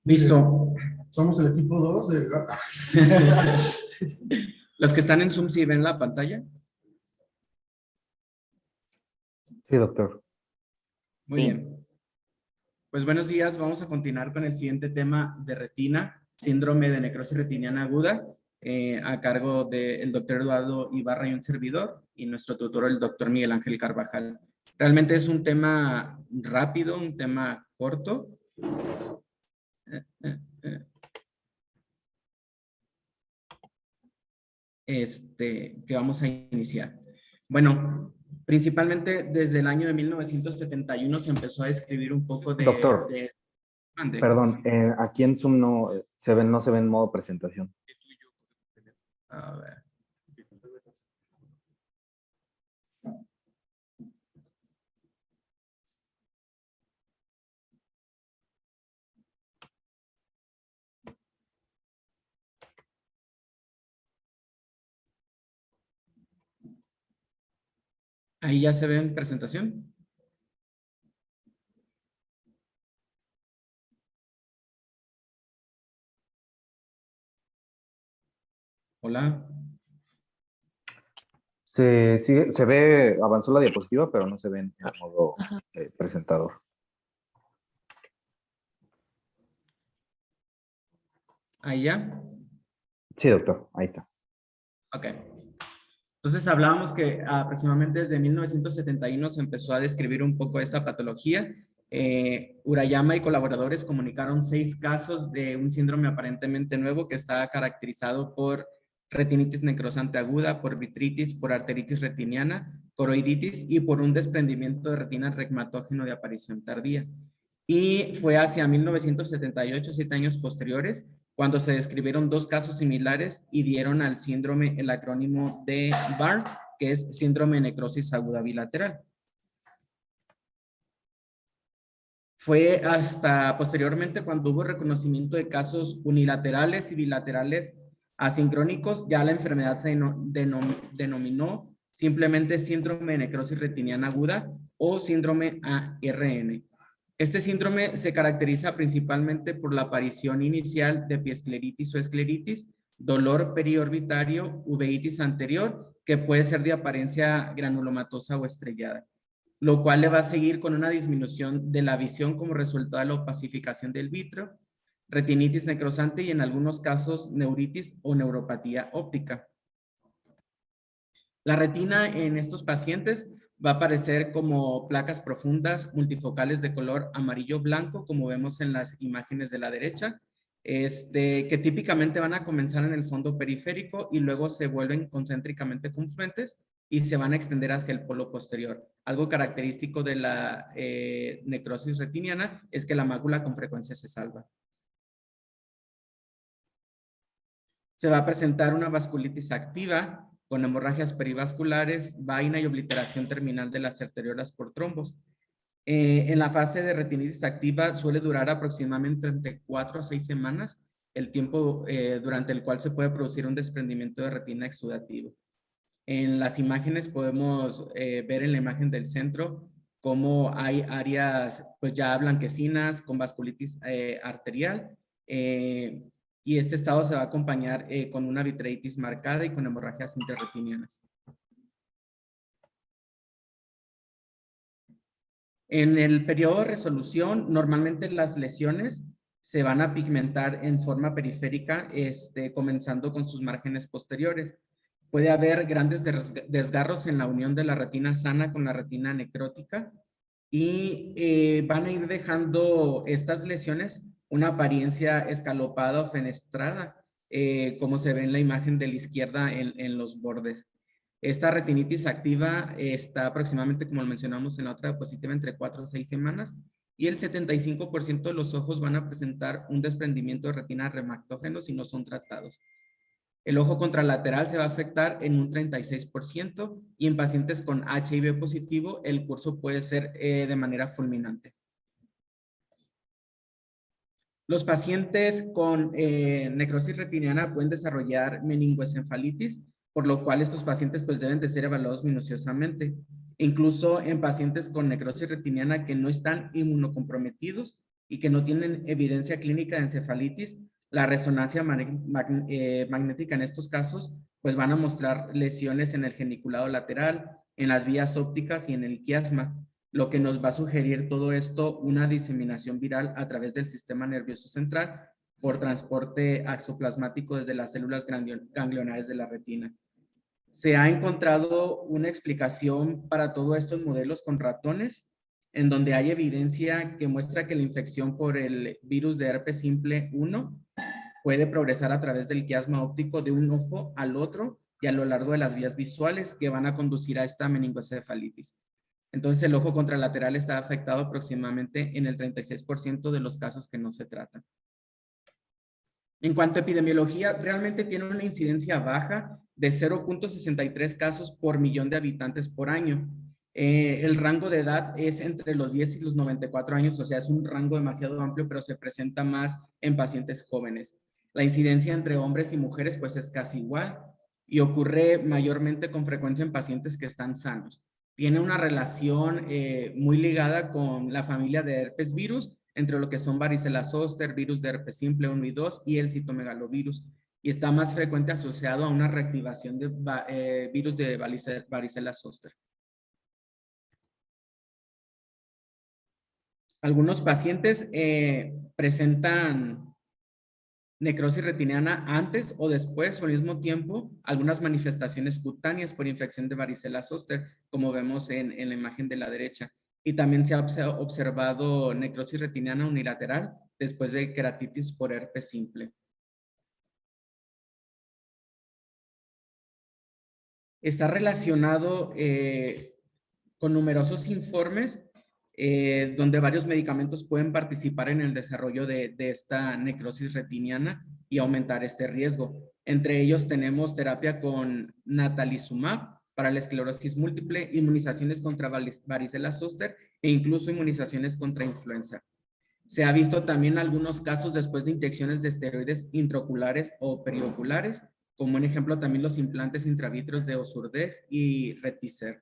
Listo. Somos el equipo 2 de Gata. Los que están en Zoom, ¿sí ven la pantalla? Sí, doctor. Muy bien. Pues buenos días. Vamos a continuar con el siguiente tema de retina, síndrome de necrosis retiniana aguda, a cargo del doctor Eduardo Ibarra y un servidor, y nuestro tutor, el doctor Miguel Ángel Carvajal. Realmente es un tema rápido, un tema corto. Que vamos a iniciar. Bueno, principalmente desde el año de 1971 se empezó a describir un poco de... Doctor, Ande. perdón, aquí en Zoom no se ve en modo presentación. A ver. Ahí ya se ve en presentación. Hola. Se ve, avanzó la diapositiva, pero no se ve en modo presentador. Ahí ya. Sí, doctor, ahí está. Ok. Entonces hablábamos que aproximadamente desde 1971 se empezó a describir un poco esta patología. Urayama y colaboradores comunicaron 6 casos de un síndrome aparentemente nuevo que está caracterizado por retinitis necrosante aguda, por vitritis, por arteritis retiniana, coroiditis y por un desprendimiento de retina regmatógeno de aparición tardía. Y fue hacia 1978, 7 años posteriores, cuando se describieron 2 casos similares y dieron al síndrome el acrónimo de BAR, que es síndrome de necrosis aguda bilateral. Fue hasta posteriormente cuando hubo reconocimiento de casos unilaterales y bilaterales asincrónicos, ya la enfermedad se denominó simplemente síndrome de necrosis retiniana aguda o síndrome ARN. Este síndrome se caracteriza principalmente por la aparición inicial de epiescleritis o escleritis, dolor periorbitario, uveitis anterior, que puede ser de apariencia granulomatosa o estrellada, lo cual le va a seguir con una disminución de la visión como resultado de la opacificación del vítreo, retinitis necrosante y en algunos casos neuritis o neuropatía óptica. La retina en estos pacientes va a aparecer como placas profundas multifocales de color amarillo-blanco, como vemos en las imágenes de la derecha, que típicamente van a comenzar en el fondo periférico y luego se vuelven concéntricamente confluentes y se van a extender hacia el polo posterior. Algo característico de la necrosis retiniana es que la mácula con frecuencia se salva. Se va a presentar una vasculitis activa con hemorragias perivasculares, vaina y obliteración terminal de las arteriolas por trombos. En la fase de retinitis activa suele durar aproximadamente entre 4 a 6 semanas, el tiempo durante el cual se puede producir un desprendimiento de retina exudativo. En las imágenes podemos ver en la imagen del centro cómo hay áreas pues ya blanquecinas con vasculitis arterial, y este estado se va a acompañar con una vitreitis marcada y con hemorragias intrarretinianas. En el periodo de resolución, normalmente las lesiones se van a pigmentar en forma periférica, comenzando con sus márgenes posteriores. Puede haber grandes desgarros en la unión de la retina sana con la retina necrótica y van a ir dejando estas lesiones una apariencia escalopada o fenestrada, como se ve en la imagen de la izquierda en los bordes. Esta retinitis activa está aproximadamente, como lo mencionamos en la otra diapositiva, entre 4 a 6 semanas y el 75% de los ojos van a presentar un desprendimiento de retina remactógeno si no son tratados. El ojo contralateral se va a afectar en un 36% y en pacientes con HIV positivo el curso puede ser de manera fulminante. Los pacientes con necrosis retiniana pueden desarrollar meningoencefalitis, por lo cual estos pacientes pues deben de ser evaluados minuciosamente. Incluso en pacientes con necrosis retiniana que no están inmunocomprometidos y que no tienen evidencia clínica de encefalitis, la resonancia magnética en estos casos pues van a mostrar lesiones en el geniculado lateral, en las vías ópticas y en el quiasma, lo que nos va a sugerir todo esto una diseminación viral a través del sistema nervioso central por transporte axoplasmático desde las células ganglionares de la retina. Se ha encontrado una explicación para todo esto en modelos con ratones, en donde hay evidencia que muestra que la infección por el virus de herpes simple 1 puede progresar a través del quiasma óptico de un ojo al otro y a lo largo de las vías visuales que van a conducir a esta meningoencefalitis. Entonces, el ojo contralateral está afectado aproximadamente en el 36% de los casos que no se tratan. En cuanto a epidemiología, realmente tiene una incidencia baja de 0.63 casos por millón de habitantes por año. El rango de edad es entre los 10 y los 94 años, o sea, es un rango demasiado amplio, pero se presenta más en pacientes jóvenes. La incidencia entre hombres y mujeres pues es casi igual y ocurre mayormente con frecuencia en pacientes que están sanos. Tiene una relación muy ligada con la familia de herpes virus, entre lo que son varicela zoster, virus de herpes simple 1 y 2 y el citomegalovirus, y está más frecuente asociado a una reactivación de virus de varicela zoster. Algunos pacientes presentan necrosis retiniana antes o después o al mismo tiempo, algunas manifestaciones cutáneas por infección de varicela zoster, como vemos en la imagen de la derecha. Y también se ha observado necrosis retiniana unilateral después de queratitis por herpes simple. Está relacionado con numerosos informes donde varios medicamentos pueden participar en el desarrollo de esta necrosis retiniana y aumentar este riesgo. Entre ellos tenemos terapia con natalizumab para la esclerosis múltiple, inmunizaciones contra varicela zoster e incluso inmunizaciones contra influenza. Se ha visto también algunos casos después de inyecciones de esteroides intraoculares o perioculares, como en ejemplo también los implantes intravítreos de Osurdex y Reticer.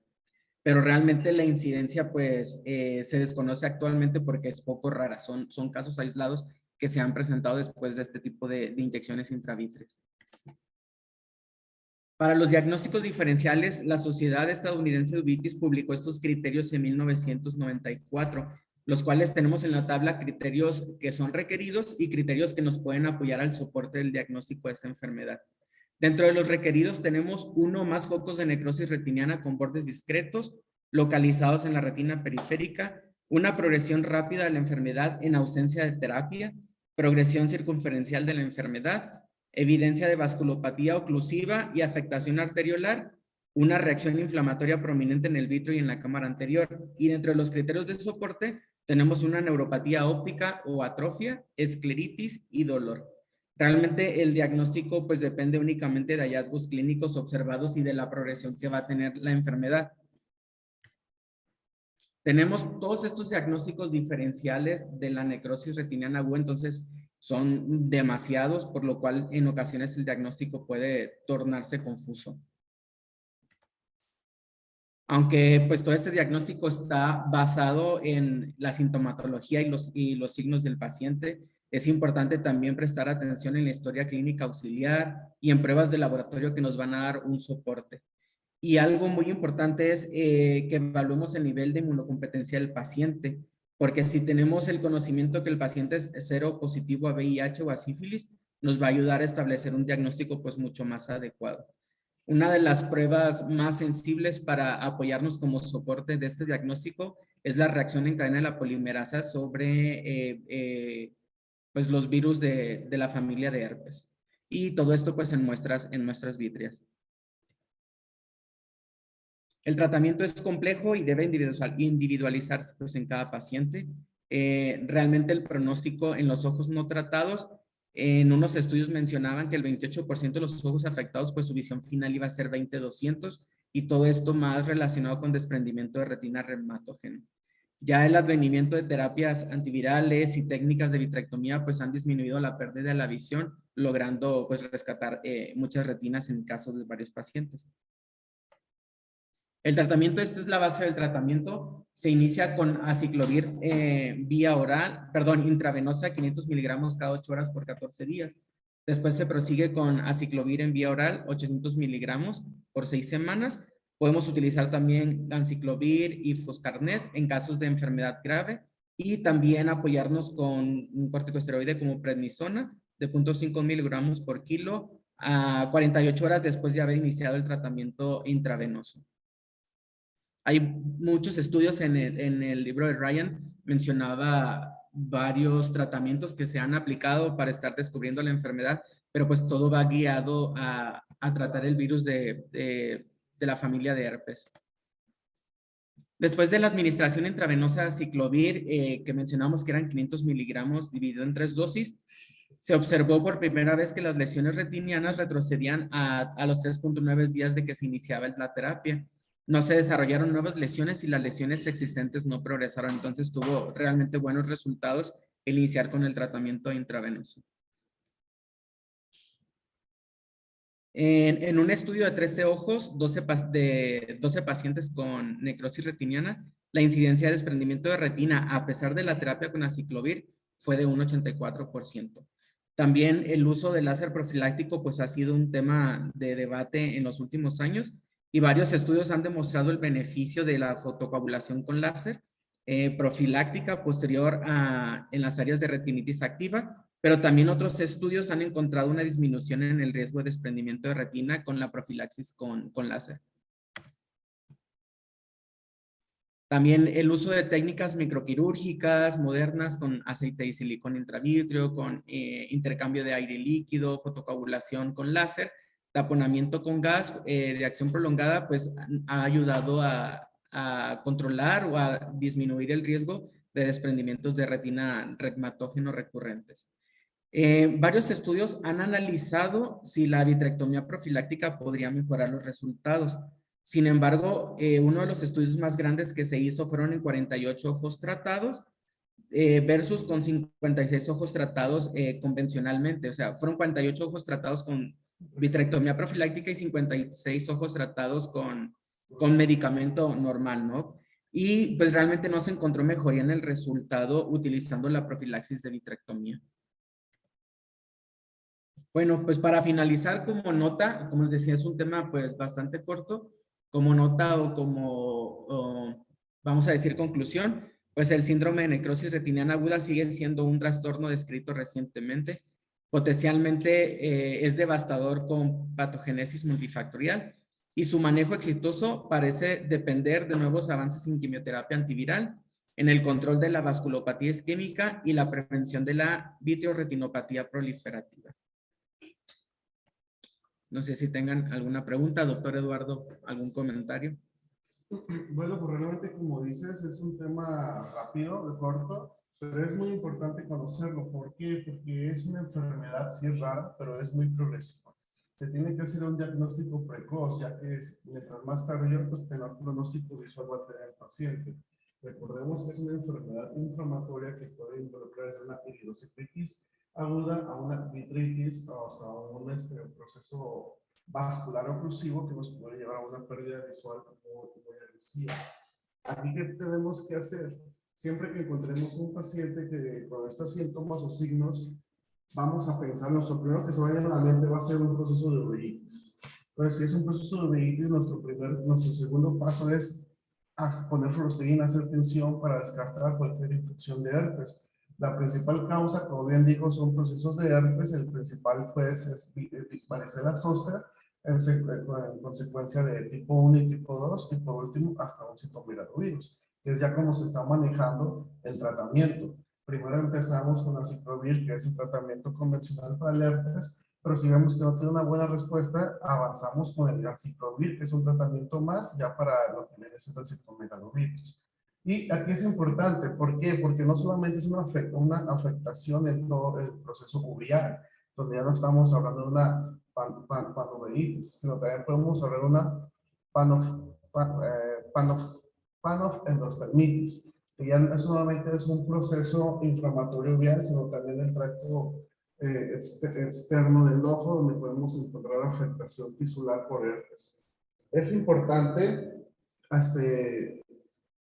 Pero realmente la incidencia pues se desconoce actualmente porque es poco rara. Son casos aislados que se han presentado después de este tipo de inyecciones intravítreas. Para los diagnósticos diferenciales, la Sociedad Estadounidense de Uveitis publicó estos criterios en 1994, los cuales tenemos en la tabla criterios que son requeridos y criterios que nos pueden apoyar al soporte del diagnóstico de esta enfermedad. Dentro de los requeridos tenemos uno más focos de necrosis retiniana con bordes discretos, localizados en la retina periférica, una progresión rápida de la enfermedad en ausencia de terapia, progresión circunferencial de la enfermedad, evidencia de vasculopatía oclusiva y afectación arteriolar, una reacción inflamatoria prominente en el vitrio y en la cámara anterior. Y dentro de los criterios de soporte tenemos una neuropatía óptica o atrofia, escleritis y dolor. Realmente el diagnóstico pues depende únicamente de hallazgos clínicos observados y de la progresión que va a tener la enfermedad. Tenemos todos estos diagnósticos diferenciales de la necrosis retiniana aguda, entonces son demasiados, por lo cual en ocasiones el diagnóstico puede tornarse confuso. Aunque pues todo este diagnóstico está basado en la sintomatología y los signos del paciente, es importante también prestar atención en la historia clínica auxiliar y en pruebas de laboratorio que nos van a dar un soporte. Y algo muy importante es que evaluemos el nivel de inmunocompetencia del paciente, porque si tenemos el conocimiento que el paciente es cero positivo a VIH o a sífilis, nos va a ayudar a establecer un diagnóstico pues mucho más adecuado. Una de las pruebas más sensibles para apoyarnos como soporte de este diagnóstico es la reacción en cadena de la polimerasa sobre pues los virus de la familia de herpes. Y todo esto pues en muestras vítreas. El tratamiento es complejo y debe individualizarse pues, en cada paciente. Realmente el pronóstico en los ojos no tratados, en unos estudios mencionaban que el 28% de los ojos afectados, pues su visión final iba a ser 20/200 y todo esto más relacionado con desprendimiento de retina reumatógena. Ya el advenimiento de terapias antivirales y técnicas de vitrectomía pues han disminuido la pérdida de la visión, logrando pues rescatar muchas retinas en casos de varios pacientes. El tratamiento, esta es la base del tratamiento, se inicia con aciclovir vía oral, intravenosa, 500 miligramos cada 8 horas por 14 días. Después se prosigue con aciclovir en vía oral, 800 miligramos por 6 semanas. Podemos utilizar también anciclovir y foscarnet en casos de enfermedad grave y también apoyarnos con un corticosteroide como prednisona de 0.5 miligramos por kilo a 48 horas después de haber iniciado el tratamiento intravenoso. Hay muchos estudios en el libro de Ryan, mencionaba varios tratamientos que se han aplicado para estar descubriendo la enfermedad, pero pues todo va guiado a tratar el virus de la familia de herpes. Después de la administración intravenosa de aciclovir, que mencionamos que eran 500 miligramos dividido en 3 dosis, se observó por primera vez que las lesiones retinianas retrocedían a los 3.9 días de que se iniciaba la terapia. No se desarrollaron nuevas lesiones y las lesiones existentes no progresaron. Entonces tuvo realmente buenos resultados el iniciar con el tratamiento intravenoso. En un estudio de 13 ojos, 12 pacientes con necrosis retiniana, la incidencia de desprendimiento de retina a pesar de la terapia con aciclovir fue de un 84%. También el uso del láser profiláctico pues ha sido un tema de debate en los últimos años y varios estudios han demostrado el beneficio de la fotocoagulación con láser profiláctica posterior en las áreas de retinitis activa, pero también otros estudios han encontrado una disminución en el riesgo de desprendimiento de retina con la profilaxis con láser. También el uso de técnicas microquirúrgicas modernas con aceite y silicona intravítrea, con intercambio de aire líquido, fotocoagulación con láser, taponamiento con gas de acción prolongada, pues ha ayudado a a controlar o a disminuir el riesgo de desprendimientos de retina reumatógeno recurrentes. Varios estudios han analizado si la vitrectomía profiláctica podría mejorar los resultados. Sin embargo, uno de los estudios más grandes que se hizo fueron en 48 ojos tratados versus con 56 ojos tratados convencionalmente. O sea, fueron 48 ojos tratados con vitrectomía profiláctica y 56 ojos tratados con medicamento normal, ¿no? Y pues realmente no se encontró mejoría en el resultado utilizando la profilaxis de vitrectomía. Bueno, pues para finalizar como nota, como les decía, es un tema pues bastante corto, como nota o como, vamos a decir conclusión, pues el síndrome de necrosis retiniana aguda sigue siendo un trastorno descrito recientemente. Potencialmente es devastador con patogénesis multifactorial y su manejo exitoso parece depender de nuevos avances en quimioterapia antiviral, en el control de la vasculopatía isquémica y la prevención de la vitreoretinopatía proliferativa. No sé si tengan alguna pregunta, doctor Eduardo, algún comentario. Bueno, pues realmente como dices, es un tema rápido, de corto, pero es muy importante conocerlo. ¿Por qué? Porque es una enfermedad, sí es rara, pero es muy progresiva. Se tiene que hacer un diagnóstico precoz, ya que mientras más tardío, pues peor pronóstico visual va a tener el paciente. Recordemos que es una enfermedad inflamatoria que puede involucrar desde una iridociclitis aguda a una vitritis o hasta un proceso vascular oclusivo que nos puede llevar a una pérdida visual muy agresiva. Aquí, ¿qué tenemos que hacer? Siempre que encontremos un paciente que con estos síntomas o signos, vamos a pensar, nuestro primero que se vaya a la mente va a ser un proceso de uveitis. Entonces, si es un proceso de uveitis, nuestro segundo paso es poner fluoxetina, hacer tensión para descartar cualquier infección de herpes. La principal causa, como bien digo, son procesos de herpes. El principal fue varicela zoster, en consecuencia de tipo 1 y tipo 2, y por último hasta un citomegalovirus, que es ya como se está manejando el tratamiento. Primero empezamos con aciclovir, que es el tratamiento convencional para el herpes, pero si vemos que no tiene una buena respuesta, avanzamos con el aciclovir, que es un tratamiento más ya para lo que viene siendo el citomegalovirus. Y aquí es importante, ¿por qué? Porque no solamente es una afectación en todo el proceso uveiral, donde ya no estamos hablando de una panoveitis, sino también podemos hablar de una panofendospermitis, que ya no solamente es un proceso inflamatorio uveiral, sino también el tracto externo del ojo, donde podemos encontrar afectación tisular por herpes. Es importante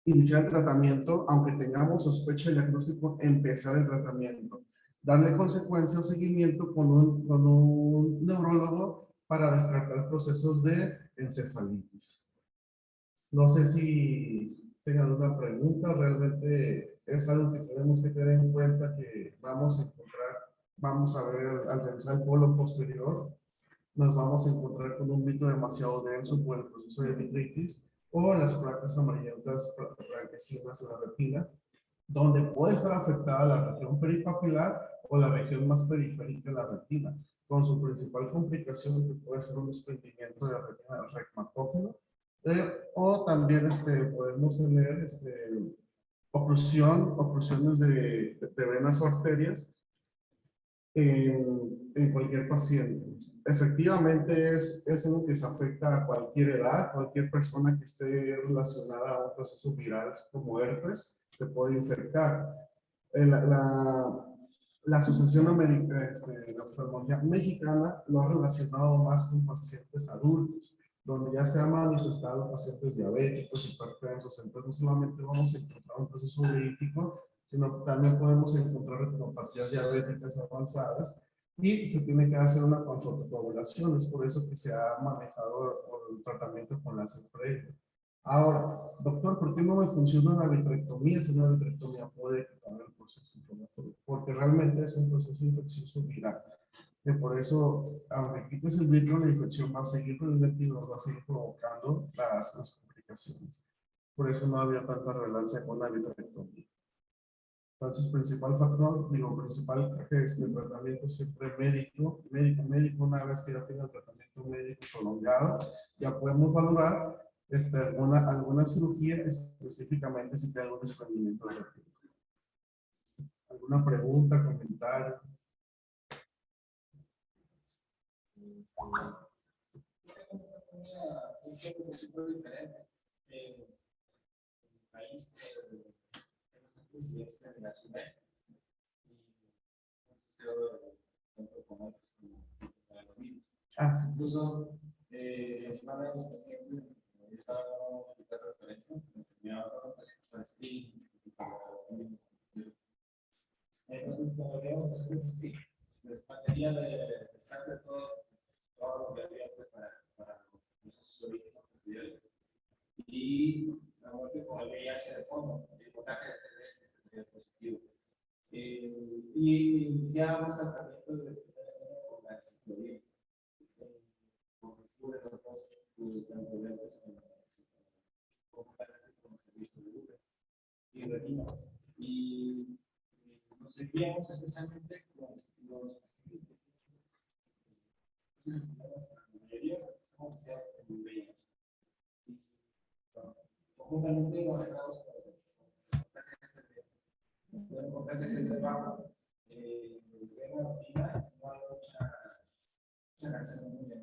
iniciar el tratamiento, aunque tengamos sospecha de diagnóstico, empezar el tratamiento. Darle consecuencia o seguimiento con un neurólogo para descartar procesos de encefalitis. No sé si tengan alguna pregunta, realmente es algo que tenemos que tener en cuenta, que vamos a ver al revisar el polo posterior, nos vamos a encontrar con un vitro demasiado denso por el proceso de vitritis, o las placas amarillentas blanquecinas en la retina, donde puede estar afectada la región peripapilar o la región más periférica de la retina, con su principal complicación que puede ser un desprendimiento de la retina reumatógeno, o también podemos tener oclusiones de venas o arterias en cualquier paciente. Efectivamente es algo que se afecta a cualquier edad, cualquier persona que esté relacionada a un proceso viral como herpes se puede infectar. La Asociación de Oftalmología Mexicana lo ha relacionado más con pacientes adultos, donde ya se ha manifestado pacientes diabéticos, hipertensos. Entonces no solamente vamos a encontrar un proceso uveitítico, sino que también podemos encontrar retinopatías diabéticas avanzadas, y se tiene que hacer una confotocoagulación. Es por eso que se ha manejado el tratamiento con láser previo. Ahora, doctor, ¿por qué no me funciona la vitrectomía si una vitrectomía puede quitar el proceso inflamatorio? Porque realmente es un proceso infeccioso viral. Y por eso, aunque quites el vitro, la infección va a seguir presente y nos va a seguir provocando las complicaciones. Por eso no había tanta relevancia con la vitrectomía. Entonces, principal factor, principal tratamiento siempre médico. Una vez que ya tenga el tratamiento médico prolongado, ya podemos valorar alguna cirugía específicamente si tiene algún desprendimiento de retina. ¿Alguna pregunta, comentario? Ah, sí. Incluso, una de los pacientes, esta referencia, tenía otros pacientes para screening, entonces, como vemos, sí, materia de descarte todo lo que había pues, para sus orígenes posteriores. Y la muerte con el VIH de fondo, el porcentaje de CDS sería positivo. Y iniciamos tratamiento de con la ciclovía. Con los dos, tanto verdes como el servicio de Uber y retina. Y nos seguíamos especialmente con los pacientes que la mayoría somos asociados con el VIH. Y conjuntamente conectados con el porcentaje de bajo, en la rutina no hay mucha reacción muy bien,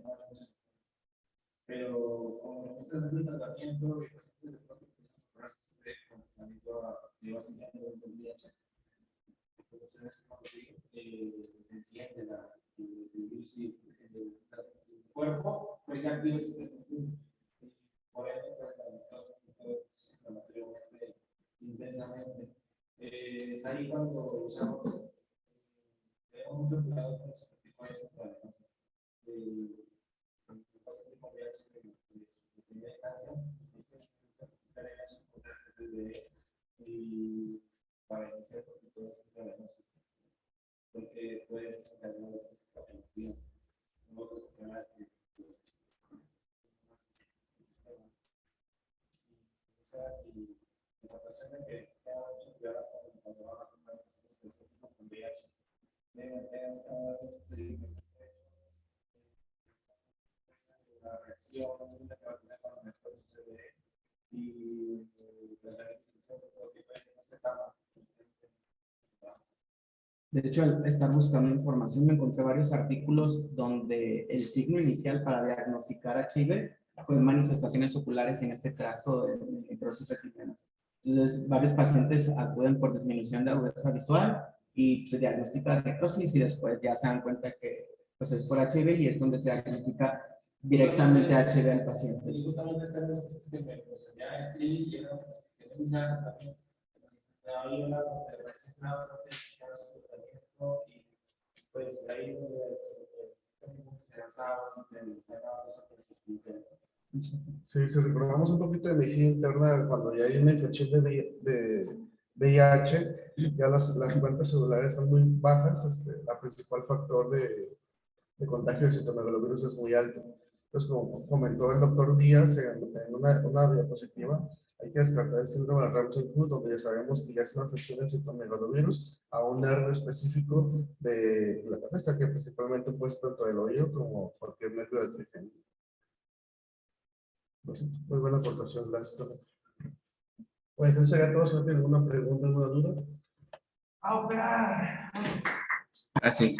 pero como muestras de tratamiento y pacientes de pronto con tratamiento de básicamente del VIH, entonces en ese momento se enciende el virus y el cuerpo, pues ya activa el sistema inmune. Por ende, pues la materia intensamente. Es ahí cuando usamos, tenemos mucho cuidado con los certificados de pacientes con VIH de primera instancia, y para iniciar con todo este diagnóstico, porque puede desencadenar la patología, no otras enfermedades que y la ocasión de que tenga mucho cuidado cuando van a tomar pacientes con VIH, la reacción que va a tener cuando mejor sucede y la realización de todo lo que puede ser en esta etapa. De hecho, al estar buscando información, me encontré varios artículos donde el signo inicial para diagnosticar HIV fue manifestaciones oculares, en este caso de necrosis retiniana. Entonces, varios pacientes acuden por disminución de agudeza visual y se diagnostica necrosis y después ya se dan cuenta que pues, es por HIV y es donde se diagnostica directamente HIV al paciente. Y justamente están los pacientes que me ya escribí y eran los que me iniciaron también. Había una recién se daba cuenta que se daba su tratamiento y pues ahí se lanzaban y se daban cosas por esas pinturas. Sí, si recordamos un poquito de medicina interna, cuando ya hay una infección de VIH, ya las cuentas celulares están muy bajas, el principal factor de contagio de citomegalovirus es muy alto. Entonces, como comentó el doctor Díaz en una diapositiva, hay que descartar el síndrome de Ramsay-Hunt, donde ya sabemos que ya es una infección de citomegalovirus a un nervio específico de la cabeza, que principalmente puede ser tanto del oído como cualquier nervio del trigémino. Pues, muy buena aportación, gracias. Pues eso sería todo. Si no tienen alguna pregunta, alguna duda. ¡A operar! Así es.